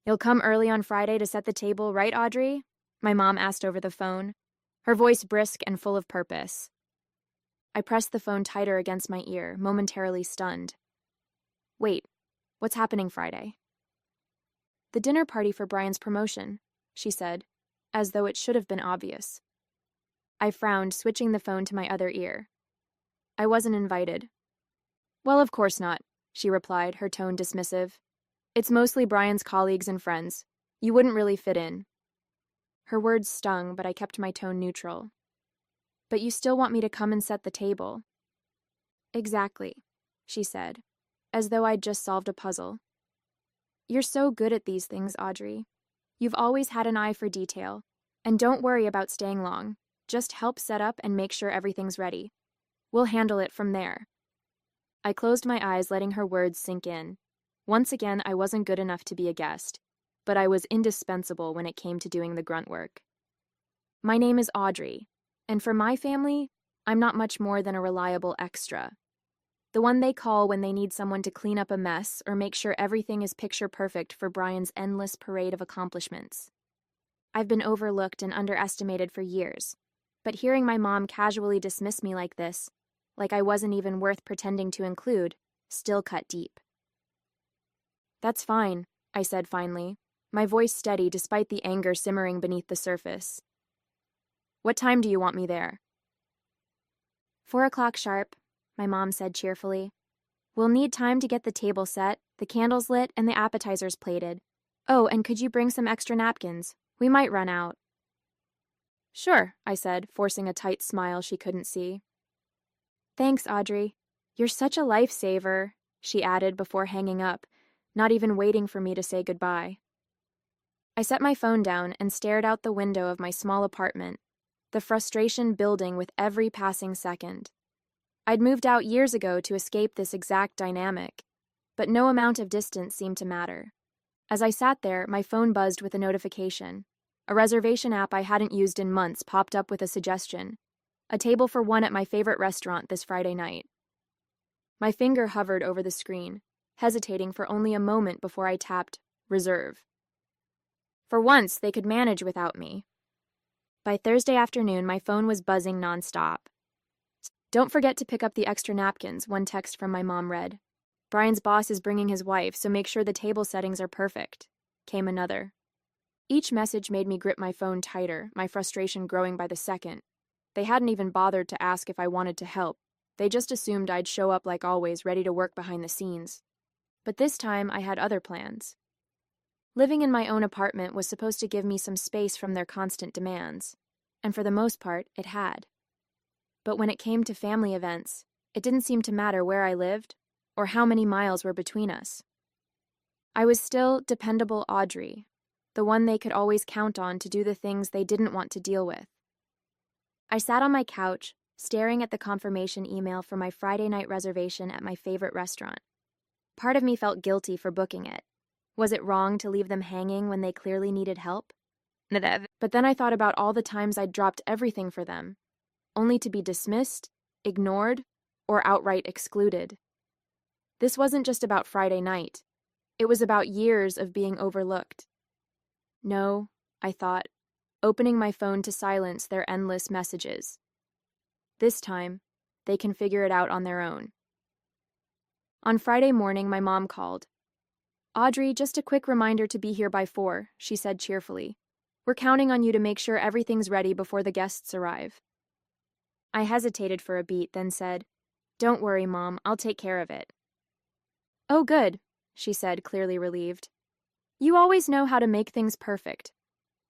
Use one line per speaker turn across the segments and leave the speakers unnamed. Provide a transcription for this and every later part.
You'll come early on Friday to set the table, right, Audrey? My mom asked over the phone, her voice brisk and full of purpose. I pressed the phone tighter against my ear, momentarily stunned. Wait, what's happening Friday? The dinner party for Brian's promotion, she said, as though it should have been obvious. I frowned, switching the phone to my other ear. I wasn't invited. Well, of course not, she replied, her tone dismissive. It's mostly Brian's colleagues and friends. You wouldn't really fit in. Her words stung, but I kept my tone neutral. But you still want me to come and set the table. Exactly, she said, as though I'd just solved a puzzle. You're so good at these things, Audrey. You've always had an eye for detail. And don't worry about staying long. Just help set up and make sure everything's ready. We'll handle it from there. I closed my eyes, letting her words sink in. Once again, I wasn't good enough to be a guest, but I was indispensable when it came to doing the grunt work. My name is Audrey, and for my family, I'm not much more than a reliable extra. The one they call when they need someone to clean up a mess or make sure everything is picture perfect for Brian's endless parade of accomplishments. I've been overlooked and underestimated for years, but hearing my mom casually dismiss me like this, like I wasn't even worth pretending to include, still cut deep. That's fine, I said finally, my voice steady despite the anger simmering beneath the surface. What time do you want me there? 4 o'clock sharp, my mom said cheerfully. We'll need time to get the table set, the candles lit, and the appetizers plated. Oh, and could you bring some extra napkins? We might run out. Sure, I said, forcing a tight smile she couldn't see. Thanks, Audrey. You're such a lifesaver, she added before hanging up, not even waiting for me to say goodbye. I set my phone down and stared out the window of my small apartment, the frustration building with every passing second. I'd moved out years ago to escape this exact dynamic, but no amount of distance seemed to matter. As I sat there, my phone buzzed with a notification. A reservation app I hadn't used in months popped up with a suggestion. A table for one at my favorite restaurant this Friday night. My finger hovered over the screen, hesitating for only a moment before I tapped reserve. For once, they could manage without me. By Thursday afternoon, my phone was buzzing nonstop. Don't forget to pick up the extra napkins, one text from my mom read. Brian's boss is bringing his wife, so make sure the table settings are perfect, came another. Each message made me grip my phone tighter, my frustration growing by the second. They hadn't even bothered to ask if I wanted to help. They just assumed I'd show up like always, ready to work behind the scenes. But this time, I had other plans. Living in my own apartment was supposed to give me some space from their constant demands, and for the most part, it had. But when it came to family events, it didn't seem to matter where I lived or how many miles were between us. I was still dependable Audrey, the one they could always count on to do the things they didn't want to deal with. I sat on my couch, staring at the confirmation email for my Friday night reservation at my favorite restaurant. Part of me felt guilty for booking it. Was it wrong to leave them hanging when they clearly needed help? But then I thought about all the times I'd dropped everything for them, only to be dismissed, ignored, or outright excluded. This wasn't just about Friday night. It was about years of being overlooked. No, I thought, opening my phone to silence their endless messages. This time, they can figure it out on their own. On Friday morning, my mom called. Audrey, just a quick reminder to be here by 4, she said cheerfully. We're counting on you to make sure everything's ready before the guests arrive. I hesitated for a beat, then said, Don't worry, Mom, I'll take care of it. Oh, good, she said, clearly relieved. You always know how to make things perfect.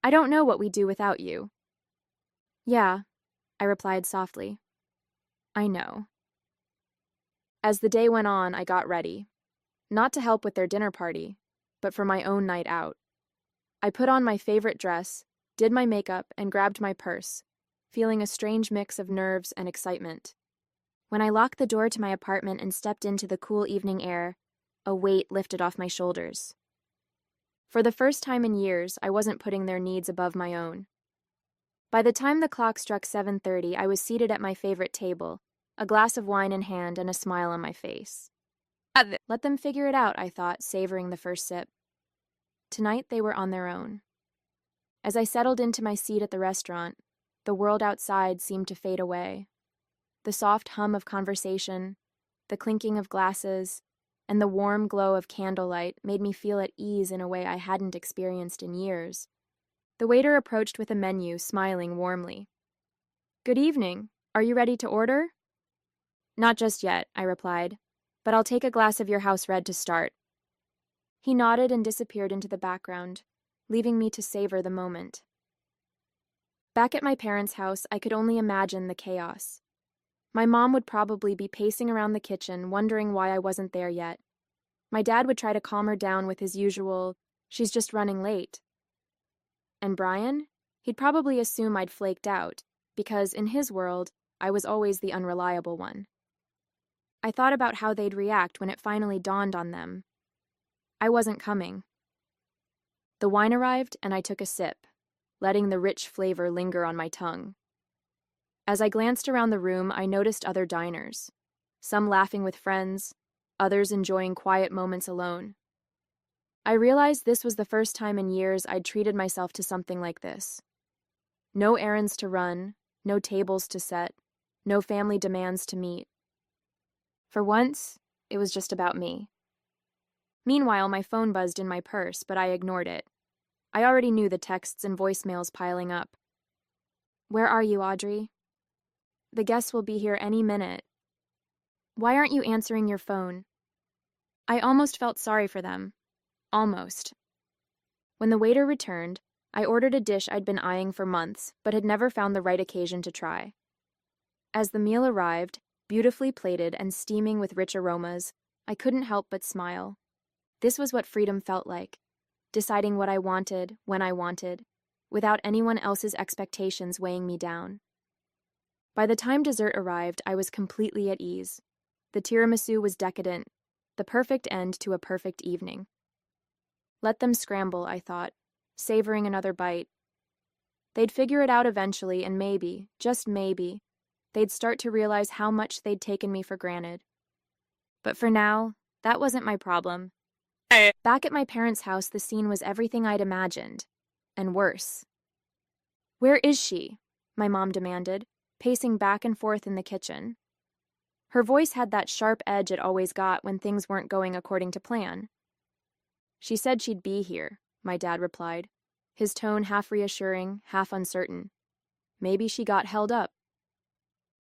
I don't know what we'd do without you. Yeah, I replied softly. I know. As the day went on, I got ready. Not to help with their dinner party, but for my own night out. I put on my favorite dress, did my makeup, and grabbed my purse, feeling a strange mix of nerves and excitement. When I locked the door to my apartment and stepped into the cool evening air, a weight lifted off my shoulders. For the first time in years, I wasn't putting their needs above my own. By the time the clock struck 7:30, I was seated at my favorite table, a glass of wine in hand and a smile on my face. Let them figure it out, I thought, savoring the first sip. Tonight they were on their own. As I settled into my seat at the restaurant, the world outside seemed to fade away. The soft hum of conversation, the clinking of glasses, and the warm glow of candlelight made me feel at ease in a way I hadn't experienced in years. The waiter approached with a menu, smiling warmly. "Good evening. Are you ready to order?" "Not just yet," I replied, "but I'll take a glass of your house red to start." He nodded and disappeared into the background, leaving me to savor the moment. Back at my parents' house, I could only imagine the chaos. My mom would probably be pacing around the kitchen, wondering why I wasn't there yet. My dad would try to calm her down with his usual, "She's just running late." And Brian? He'd probably assume I'd flaked out, because in his world, I was always the unreliable one. I thought about how they'd react when it finally dawned on them. I wasn't coming. The wine arrived, and I took a sip, letting the rich flavor linger on my tongue. As I glanced around the room, I noticed other diners, some laughing with friends, others enjoying quiet moments alone. I realized this was the first time in years I'd treated myself to something like this. No errands to run, no tables to set, no family demands to meet. For once, it was just about me. Meanwhile, my phone buzzed in my purse, but I ignored it. I already knew the texts and voicemails piling up. "Where are you, Audrey? The guests will be here any minute. Why aren't you answering your phone?" I almost felt sorry for them. Almost. When the waiter returned, I ordered a dish I'd been eyeing for months, but had never found the right occasion to try. As the meal arrived, beautifully plated and steaming with rich aromas, I couldn't help but smile. This was what freedom felt like, deciding what I wanted, when I wanted, without anyone else's expectations weighing me down. By the time dessert arrived, I was completely at ease. The tiramisu was decadent, the perfect end to a perfect evening. Let them scramble, I thought, savoring another bite. They'd figure it out eventually, and maybe, just maybe, they'd start to realize how much they'd taken me for granted. But for now, that wasn't my problem. Back at my parents' house, the scene was everything I'd imagined, and worse. "Where is she?" my mom demanded, pacing back and forth in the kitchen. Her voice had that sharp edge it always got when things weren't going according to plan. "She said she'd be here," my dad replied, his tone half reassuring, half uncertain. "Maybe she got held up."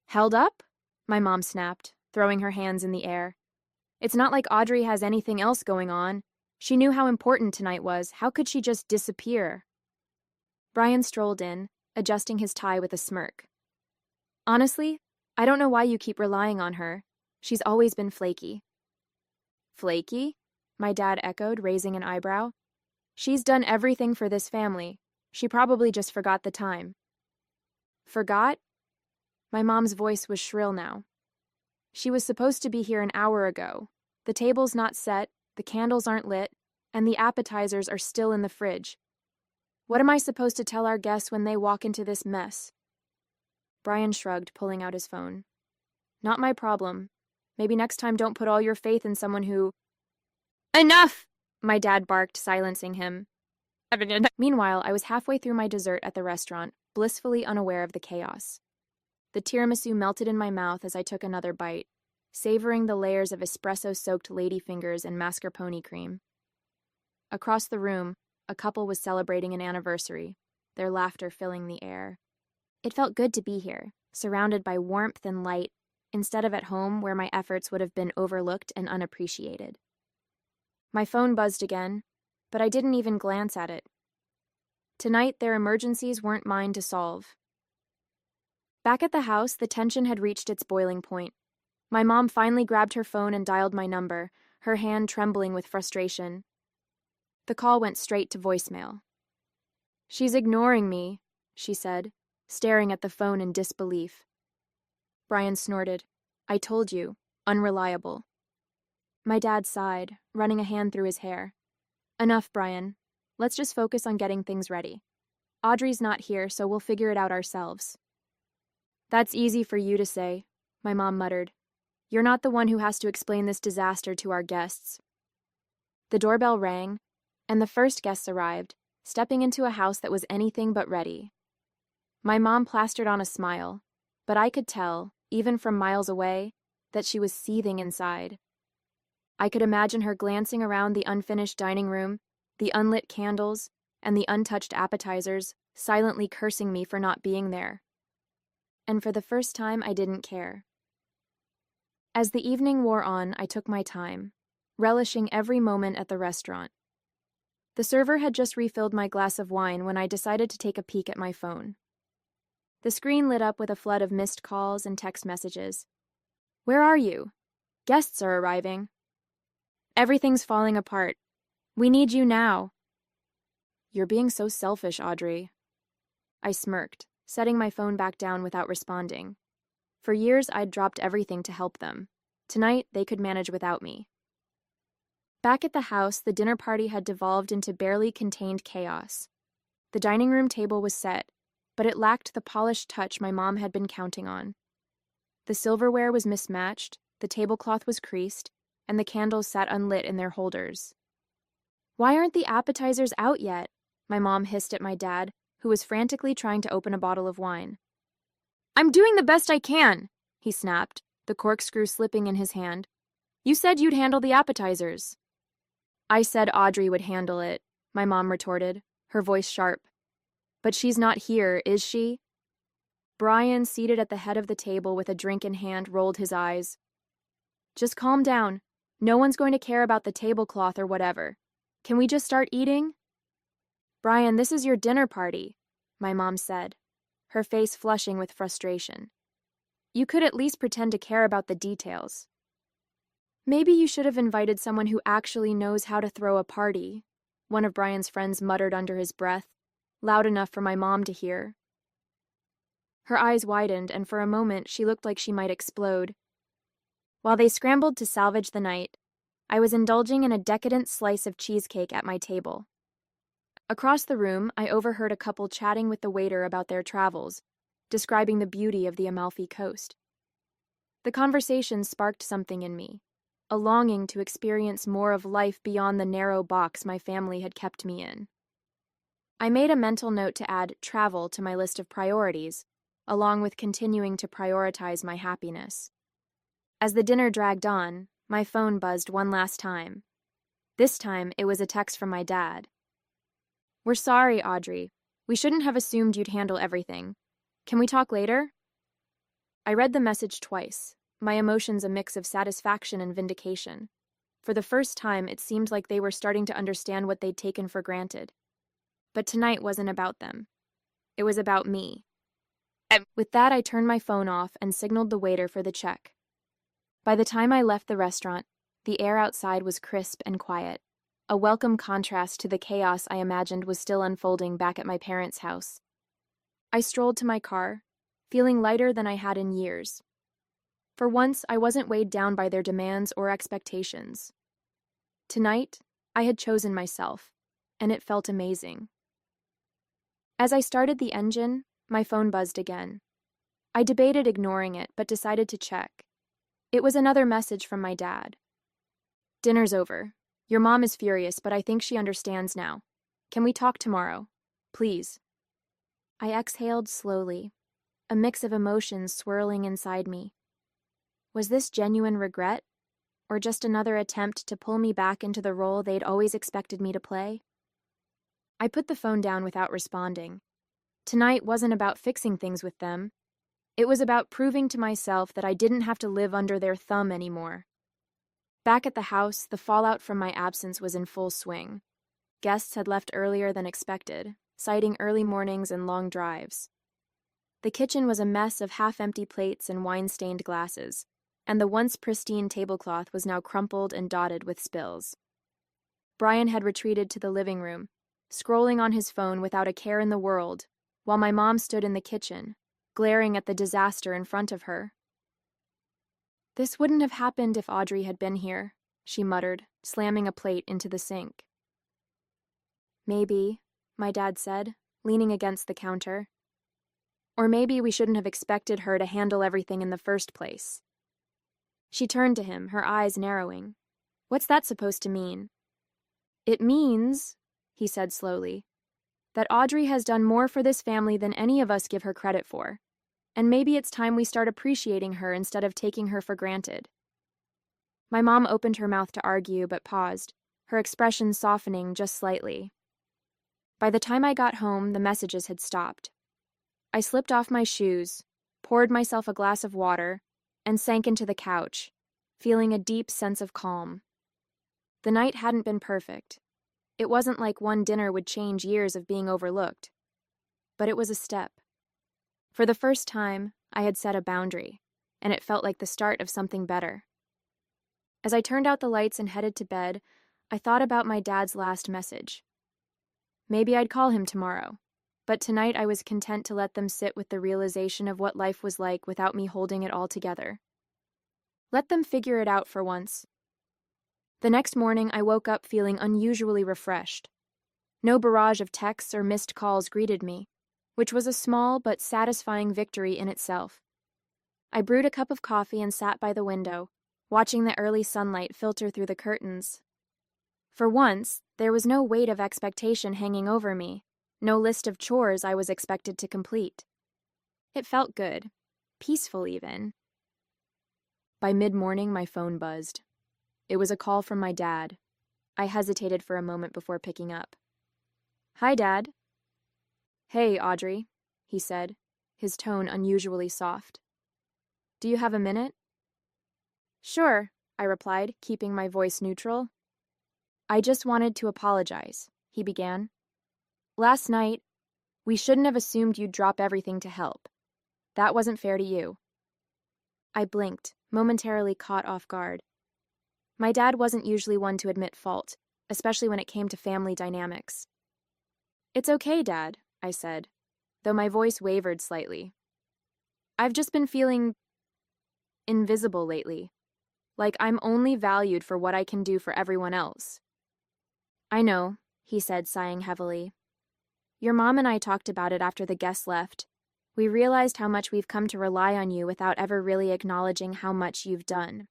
"Held up?" my mom snapped, throwing her hands in the air. "It's not like Audrey has anything else going on. She knew how important tonight was. How could she just disappear?" Brian strolled in, adjusting his tie with a smirk. "Honestly, I don't know why you keep relying on her. She's always been flaky." "Flaky?" my dad echoed, raising an eyebrow. "She's done everything for this family. She probably just forgot the time." "Forgot?" My mom's voice was shrill now. "She was supposed to be here an hour ago. The table's not set, the candles aren't lit, and the appetizers are still in the fridge. What am I supposed to tell our guests when they walk into this mess?" Brian shrugged, pulling out his phone. "Not my problem. Maybe next time don't put all your faith in someone who—" "Enough!" my dad barked, silencing him. Meanwhile, I was halfway through my dessert at the restaurant, blissfully unaware of the chaos. The tiramisu melted in my mouth as I took another bite, savoring the layers of espresso-soaked ladyfingers and mascarpone cream. Across the room, a couple was celebrating an anniversary, their laughter filling the air. It felt good to be here, surrounded by warmth and light, instead of at home where my efforts would have been overlooked and unappreciated. My phone buzzed again, but I didn't even glance at it. Tonight, their emergencies weren't mine to solve. Back at the house, the tension had reached its boiling point. My mom finally grabbed her phone and dialed my number, her hand trembling with frustration. The call went straight to voicemail. "She's ignoring me," she said, staring at the phone in disbelief. Brian snorted. "I told you, unreliable." My dad sighed, running a hand through his hair. "Enough, Brian. Let's just focus on getting things ready. Audrey's not here, so we'll figure it out ourselves." "That's easy for you to say," my mom muttered. "You're not the one who has to explain this disaster to our guests." The doorbell rang, And the first guests arrived, stepping into a house that was anything but ready. My mom plastered on a smile, but I could tell, even from miles away, that she was seething inside. I could imagine her glancing around the unfinished dining room, the unlit candles, and the untouched appetizers, silently cursing me for not being there. And for the first time, I didn't care. As the evening wore on, I took my time, relishing every moment at the restaurant. The server had just refilled my glass of wine when I decided to take a peek at my phone. The screen lit up with a flood of missed calls and text messages. "Where are you? Guests are arriving. Everything's falling apart. We need you now." "You're being so selfish, Audrey." I smirked, setting my phone back down without responding. For years, I'd dropped everything to help them. Tonight, they could manage without me. Back at the house, the dinner party had devolved into barely contained chaos. The dining room table was set, but it lacked the polished touch my mom had been counting on. The silverware was mismatched, the tablecloth was creased, and the candles sat unlit in their holders. "Why aren't the appetizers out yet?" my mom hissed at my dad, who was frantically trying to open a bottle of wine. "I'm doing the best I can," he snapped, the corkscrew slipping in his hand. "You said you'd handle the appetizers." "I said Audrey would handle it," my mom retorted, her voice sharp. "But she's not here, is she?" Brian, seated at the head of the table with a drink in hand, rolled his eyes. "Just calm down. No one's going to care about the tablecloth or whatever. Can we just start eating?" "Brian, this is your dinner party," my mom said, her face flushing with frustration. "You could at least pretend to care about the details." "Maybe you should have invited someone who actually knows how to throw a party," one of Brian's friends muttered under his breath, loud enough for my mom to hear. Her eyes widened, and for a moment she looked like she might explode. While they scrambled to salvage the night, I was indulging in a decadent slice of cheesecake at my table. Across the room, I overheard a couple chatting with the waiter about their travels, describing the beauty of the Amalfi Coast. The conversation sparked something in me, a longing to experience more of life beyond the narrow box my family had kept me in. I made a mental note to add travel to my list of priorities, along with continuing to prioritize my happiness. As the dinner dragged on, my phone buzzed one last time. This time, it was a text from my dad. "We're sorry, Audrey. We shouldn't have assumed you'd handle everything. Can we talk later?" I read the message twice, my emotions a mix of satisfaction and vindication. For the first time, it seemed like they were starting to understand what they'd taken for granted. But tonight wasn't about them. It was about me. With that, I turned my phone off and signaled the waiter for the check. By the time I left the restaurant, the air outside was crisp and quiet, a welcome contrast to the chaos I imagined was still unfolding back at my parents' house. I strolled to my car, feeling lighter than I had in years. For once, I wasn't weighed down by their demands or expectations. Tonight, I had chosen myself, and it felt amazing. As I started the engine, my phone buzzed again. I debated ignoring it, but decided to check. It was another message from my dad. "Dinner's over. Your mom is furious, but I think she understands now. Can we talk tomorrow? Please." I exhaled slowly, a mix of emotions swirling inside me. Was this genuine regret, or just another attempt to pull me back into the role they'd always expected me to play? I put the phone down without responding. Tonight wasn't about fixing things with them. It was about proving to myself that I didn't have to live under their thumb anymore. Back at the house, the fallout from my absence was in full swing. Guests had left earlier than expected, citing early mornings and long drives. The kitchen was a mess of half-empty plates and wine-stained glasses, and the once pristine tablecloth was now crumpled and dotted with spills. Brian had retreated to the living room, scrolling on his phone without a care in the world, while my mom stood in the kitchen, glaring at the disaster in front of her. "This wouldn't have happened if Audrey had been here," she muttered, slamming a plate into the sink. "Maybe," my dad said, leaning against the counter. "Or maybe we shouldn't have expected her to handle everything in the first place." She turned to him, her eyes narrowing. "What's that supposed to mean?" "It means," he said slowly, "that Audrey has done more for this family than any of us give her credit for. And maybe it's time we start appreciating her instead of taking her for granted." My mom opened her mouth to argue but paused, her expression softening just slightly. By the time I got home, the messages had stopped. I slipped off my shoes, poured myself a glass of water, and sank into the couch, feeling a deep sense of calm. The night hadn't been perfect. It wasn't like one dinner would change years of being overlooked. But it was a step. For the first time, I had set a boundary, and it felt like the start of something better. As I turned out the lights and headed to bed, I thought about my dad's last message. Maybe I'd call him tomorrow, but tonight I was content to let them sit with the realization of what life was like without me holding it all together. Let them figure it out for once. The next morning, I woke up feeling unusually refreshed. No barrage of texts or missed calls greeted me, which was a small but satisfying victory in itself. I brewed a cup of coffee and sat by the window, watching the early sunlight filter through the curtains. For once, there was no weight of expectation hanging over me, no list of chores I was expected to complete. It felt good, peaceful even. By mid-morning, my phone buzzed. It was a call from my dad. I hesitated for a moment before picking up. "Hi, Dad." "Hey, Audrey," he said, his tone unusually soft. "Do you have a minute?" "Sure," I replied, keeping my voice neutral. "I just wanted to apologize," he began. "Last night, we shouldn't have assumed you'd drop everything to help. That wasn't fair to you." I blinked, momentarily caught off guard. My dad wasn't usually one to admit fault, especially when it came to family dynamics. "It's okay, Dad," I said, though my voice wavered slightly. "I've just been feeling invisible lately, like I'm only valued for what I can do for everyone else." "I know," he said, sighing heavily. "Your mom and I talked about it after the guests left. We realized how much we've come to rely on you without ever really acknowledging how much you've done."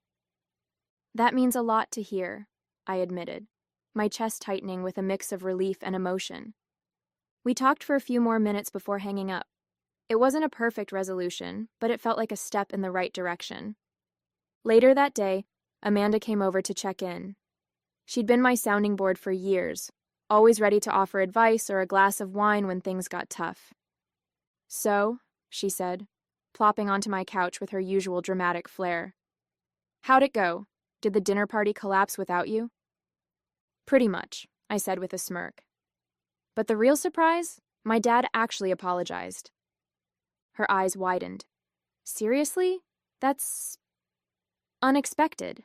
"That means a lot to hear," I admitted, my chest tightening with a mix of relief and emotion. We talked for a few more minutes before hanging up. It wasn't a perfect resolution, but it felt like a step in the right direction. Later that day, Amanda came over to check in. She'd been my sounding board for years, always ready to offer advice or a glass of wine when things got tough. "So," she said, plopping onto my couch with her usual dramatic flair. "How'd it go? Did the dinner party collapse without you?" "Pretty much," I said with a smirk. "But the real surprise? My dad actually apologized." Her eyes widened. "Seriously? That's unexpected."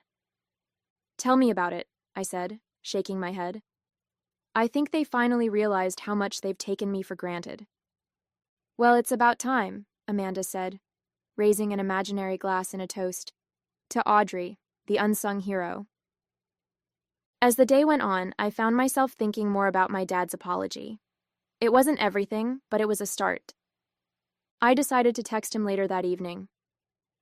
"Tell me about it," I said, shaking my head. "I think they finally realized how much they've taken me for granted." "Well, it's about time," Amanda said, raising an imaginary glass in a toast. "To Audrey, the unsung hero." As the day went on, I found myself thinking more about my dad's apology. It wasn't everything, but it was a start. I decided to text him later that evening.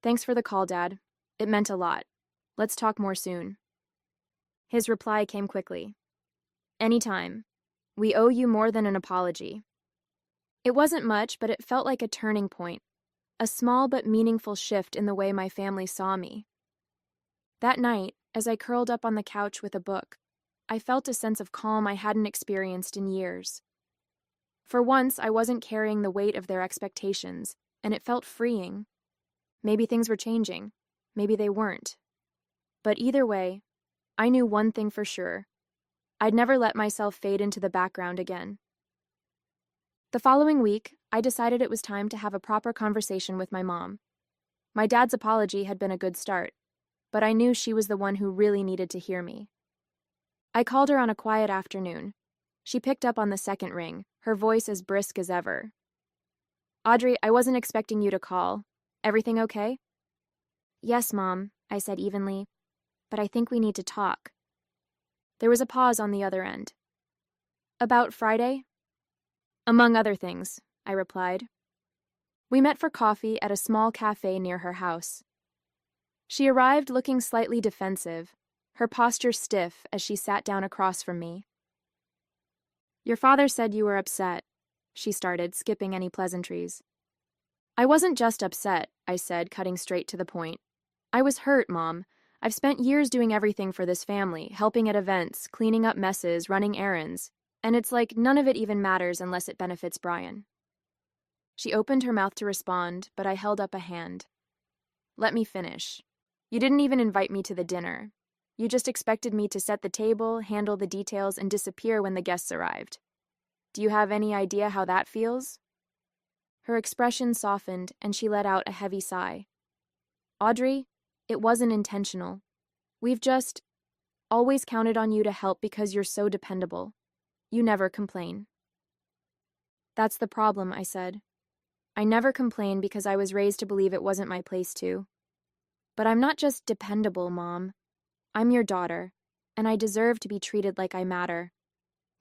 "Thanks for the call, Dad. It meant a lot. Let's talk more soon." His reply came quickly. "Anytime. We owe you more than an apology." It wasn't much, but it felt like a turning point, a small but meaningful shift in the way my family saw me. That night, as I curled up on the couch with a book, I felt a sense of calm I hadn't experienced in years. For once, I wasn't carrying the weight of their expectations, and it felt freeing. Maybe things were changing. Maybe they weren't. But either way, I knew one thing for sure. I'd never let myself fade into the background again. The following week, I decided it was time to have a proper conversation with my mom. My dad's apology had been a good start, but I knew she was the one who really needed to hear me. I called her on a quiet afternoon. She picked up on the second ring, her voice as brisk as ever. "Audrey, I wasn't expecting you to call. Everything okay?" "Yes, Mom," I said evenly, "but I think we need to talk." There was a pause on the other end. "About Friday?" "Among other things," I replied. We met for coffee at a small cafe near her house. She arrived looking slightly defensive, her posture stiff as she sat down across from me, Your father said you were upset, she started, skipping any pleasantries. I wasn't just upset, I said, cutting straight to the point. I was hurt, Mom. I've spent years doing everything for this family, helping at events, cleaning up messes, running errands, and it's like none of it even matters unless it benefits Brian. She opened her mouth to respond, but I held up a hand. Let me finish. You didn't even invite me to the dinner. You just expected me to set the table, handle the details, and disappear when the guests arrived. Do you have any idea how that feels? Her expression softened, and she let out a heavy sigh. Audrey, it wasn't intentional. We've just always counted on you to help because you're so dependable. You never complain. That's the problem, I said. I never complain because I was raised to believe it wasn't my place to. But I'm not just dependable, Mom. I'm your daughter, and I deserve to be treated like I matter.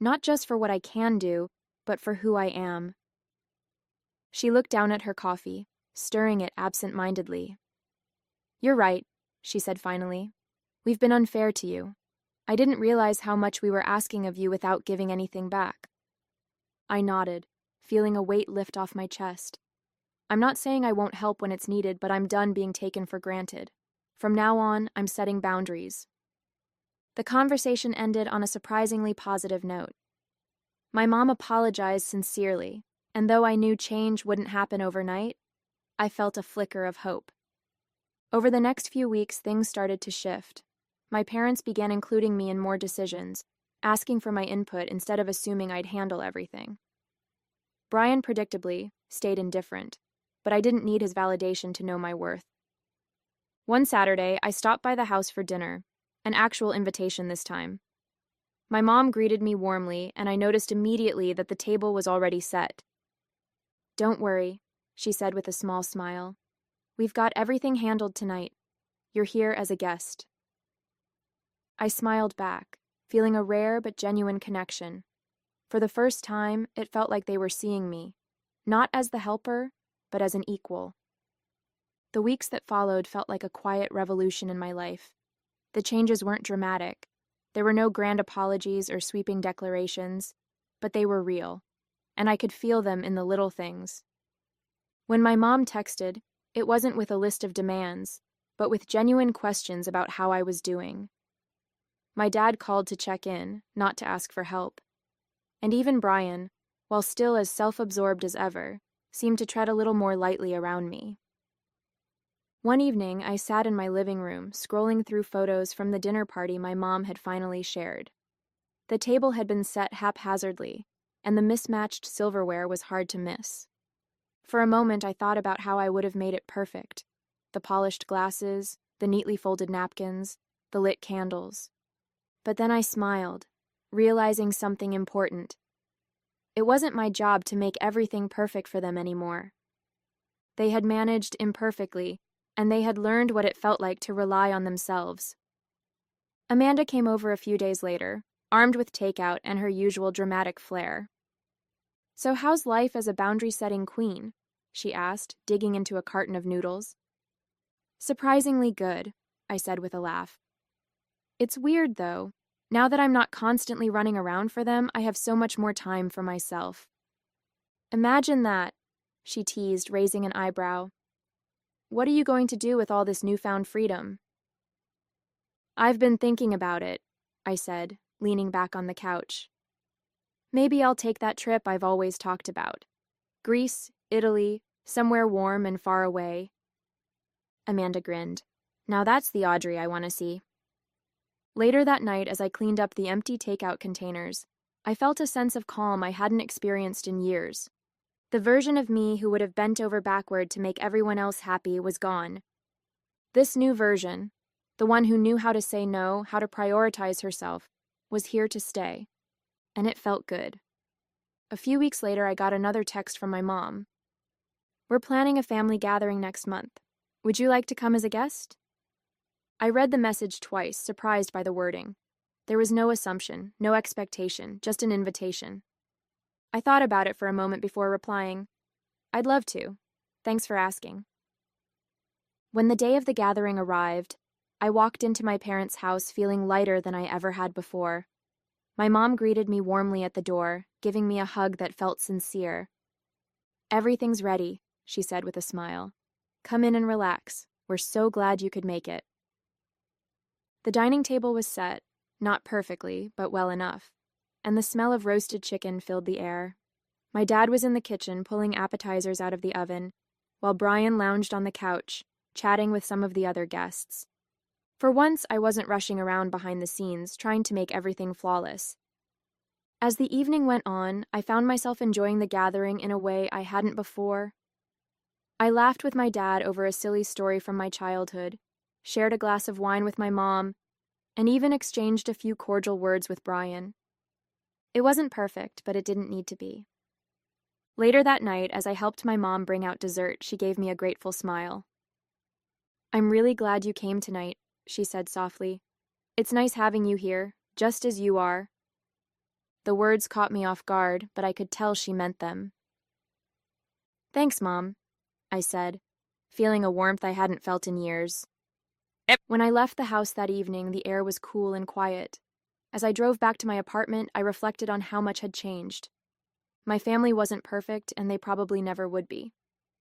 Not just for what I can do, but for who I am. She looked down at her coffee, stirring it absent-mindedly. You're right, she said finally. We've been unfair to you. I didn't realize how much we were asking of you without giving anything back. I nodded, feeling a weight lift off my chest. I'm not saying I won't help when it's needed, but I'm done being taken for granted. From now on, I'm setting boundaries. The conversation ended on a surprisingly positive note. My mom apologized sincerely, and though I knew change wouldn't happen overnight, I felt a flicker of hope. Over the next few weeks, things started to shift. My parents began including me in more decisions, asking for my input instead of assuming I'd handle everything. Brian, predictably, stayed indifferent, but I didn't need his validation to know my worth. One Saturday, I stopped by the house for dinner, an actual invitation this time. My mom greeted me warmly, and I noticed immediately that the table was already set. Don't worry, she said with a small smile. We've got everything handled tonight. You're here as a guest. I smiled back, feeling a rare but genuine connection. For the first time, it felt like they were seeing me, not as the helper, but as an equal. The weeks that followed felt like a quiet revolution in my life. The changes weren't dramatic. There were no grand apologies or sweeping declarations, but they were real, and I could feel them in the little things. When my mom texted, it wasn't with a list of demands, but with genuine questions about how I was doing. My dad called to check in, not to ask for help. And even Brian, while still as self-absorbed as ever, seemed to tread a little more lightly around me. One evening, I sat in my living room, scrolling through photos from the dinner party my mom had finally shared. The table had been set haphazardly, and the mismatched silverware was hard to miss. For a moment, I thought about how I would have made it perfect. The polished glasses, the neatly folded napkins, the lit candles. But then I smiled, realizing something important. It wasn't my job to make everything perfect for them anymore. They had managed imperfectly, and they had learned what it felt like to rely on themselves. Amanda came over a few days later, armed with takeout and her usual dramatic flair. So how's life as a boundary-setting queen? She asked, digging into a carton of noodles. Surprisingly good, I said with a laugh. It's weird, though. Now that I'm not constantly running around for them, I have so much more time for myself. Imagine that, she teased, raising an eyebrow. What are you going to do with all this newfound freedom? I've been thinking about it, I said, leaning back on the couch. Maybe I'll take that trip I've always talked about. Greece, Italy, somewhere warm and far away. Amanda grinned. Now that's the Audrey I want to see. Later that night, as I cleaned up the empty takeout containers, I felt a sense of calm I hadn't experienced in years. The version of me who would have bent over backward to make everyone else happy was gone. This new version, the one who knew how to say no, how to prioritize herself, was here to stay. And it felt good. A few weeks later, I got another text from my mom. We're planning a family gathering next month. Would you like to come as a guest? I read the message twice, surprised by the wording. There was no assumption, no expectation, just an invitation. I thought about it for a moment before replying, I'd love to. Thanks for asking. When the day of the gathering arrived, I walked into my parents' house feeling lighter than I ever had before. My mom greeted me warmly at the door, giving me a hug that felt sincere. "Everything's ready," she said with a smile. "Come in and relax. We're so glad you could make it." The dining table was set, not perfectly, but well enough, and the smell of roasted chicken filled the air. My dad was in the kitchen pulling appetizers out of the oven, while Brian lounged on the couch, chatting with some of the other guests. For once, I wasn't rushing around behind the scenes, trying to make everything flawless. As the evening went on, I found myself enjoying the gathering in a way I hadn't before. I laughed with my dad over a silly story from my childhood, shared a glass of wine with my mom, and even exchanged a few cordial words with Brian. It wasn't perfect, but it didn't need to be. Later that night, as I helped my mom bring out dessert, she gave me a grateful smile. "I'm really glad you came tonight," she said softly. "It's nice having you here, just as you are." The words caught me off guard, but I could tell she meant them. "Thanks, Mom," I said, feeling a warmth I hadn't felt in years. When I left the house that evening, the air was cool and quiet. As I drove back to my apartment, I reflected on how much had changed. My family wasn't perfect, and they probably never would be.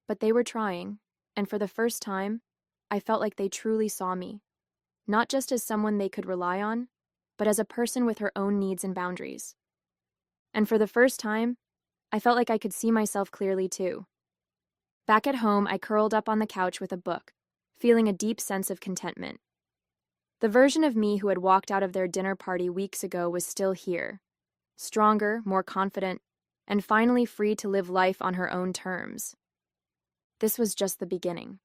But they were trying, and for the first time, I felt like they truly saw me. Not just as someone they could rely on, but as a person with her own needs and boundaries. And for the first time, I felt like I could see myself clearly too. Back at home, I curled up on the couch with a book, feeling a deep sense of contentment. The version of me who had walked out of their dinner party weeks ago was still here, stronger, more confident, and finally free to live life on her own terms. This was just the beginning.